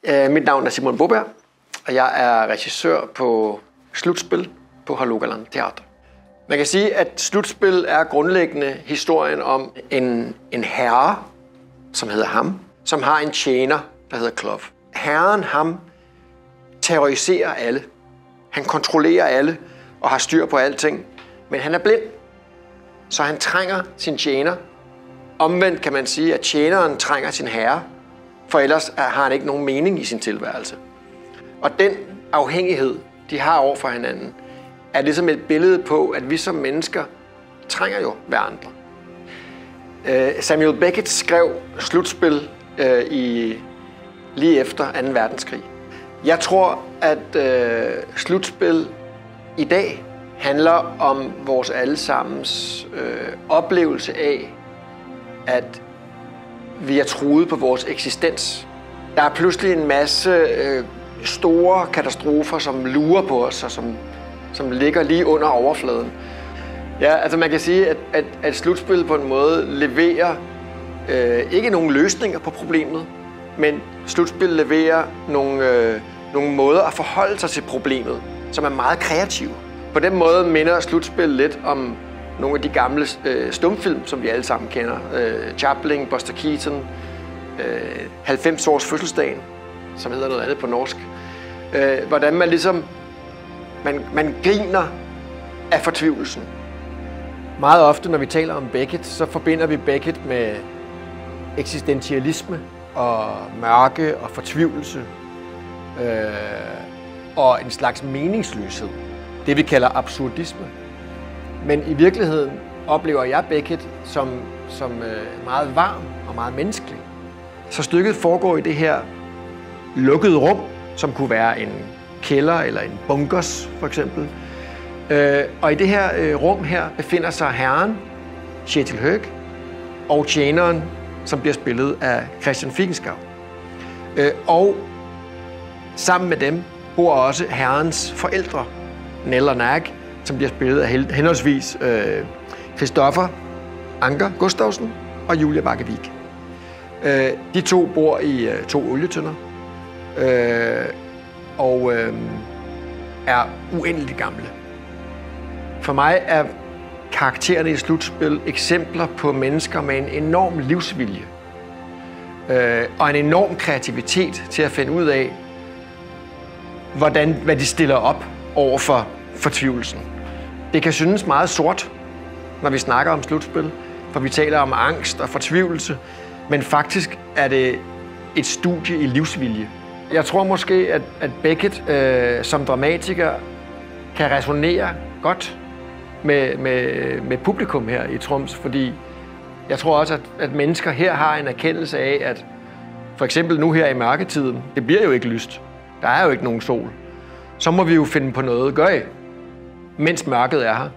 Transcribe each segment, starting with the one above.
Mit navn er Simon Boberg, og jeg er regissør på Slutspil på Hålogaland Teater. Man kan sige, at Slutspil er grundlæggende historien om en herre, som hedder Ham, som har en tjener, der hedder Klov. Herren Ham terroriserer alle. Han kontrollerer alle og har styr på alting, men han er blind, så han trænger sin tjener. Omvendt kan man sige, at tjeneren trænger sin herre, for ellers har han ikke nogen mening i sin tilværelse. Og den afhængighed, de har over for hinanden, er ligesom et billede på, at vi som mennesker trænger jo hverandre. Samuel Beckett skrev Slutspil lige efter 2. verdenskrig. Jeg tror, at Slutspil i dag handler om vores allesammens oplevelse af, at vi er truet på vores eksistens. Der er pludselig en masse store katastrofer, som lurer på os, og som ligger lige under overfladen. Ja, altså man kan sige, at Slutspil på en måde leverer ikke nogen løsninger på problemet, men Slutspil leverer nogle måder at forholde sig til problemet, som er meget kreative. På den måde minder Slutspil lidt om nogle af de gamle stumfilm, som vi alle sammen kender. Chaplin, Buster Keaton, 90 års fødselsdagen, som hedder noget andet på norsk. Hvordan man ligesom man griner af fortvivlelsen. Meget ofte, når vi taler om Beckett, så forbinder vi Beckett med eksistentialisme og mørke og fortvivlelse og en slags meningsløshed. Det vi kalder absurdisme. Men i virkeligheden oplever jeg Beckett som meget varm og meget menneskelig. Så stykket foregår i det her lukkede rum, som kunne være en kælder eller en bunkers for eksempel. Og i det her rum her befinder sig herren, Kjetil Høeg, og tjeneren, som bliver spillet af Christian Figenschou. Og sammen med dem bor også herrens forældre, Nell og Nag, som bliver spillet af henholdsvis Christoffer Anker Gustavsen og Julia Bakkevig. De to bor i 2 olietønder og er uendeligt gamle. For mig er karaktererne i Slutspil eksempler på mennesker med en enorm livsvilje og en enorm kreativitet til at finde ud af, hvad de stiller op over for fortvivlelsen. Det kan synes meget sort, når vi snakker om Slutspil, for vi taler om angst og fortvivlelse, men faktisk er det et studie i livsvilje. Jeg tror måske, at Beckett som dramatiker kan resonere godt med publikum her i Troms, fordi jeg tror også, at mennesker her har en erkendelse af, at for eksempel nu her i mørketiden, det bliver jo ikke lyst. Der er jo ikke nogen sol. Så må vi jo finde på noget at gøre, mens mørket er her.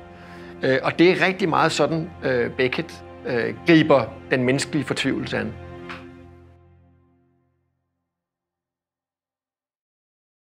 Og det er rigtig meget sådan, Beckett griber den menneskelige fortvivlelse an.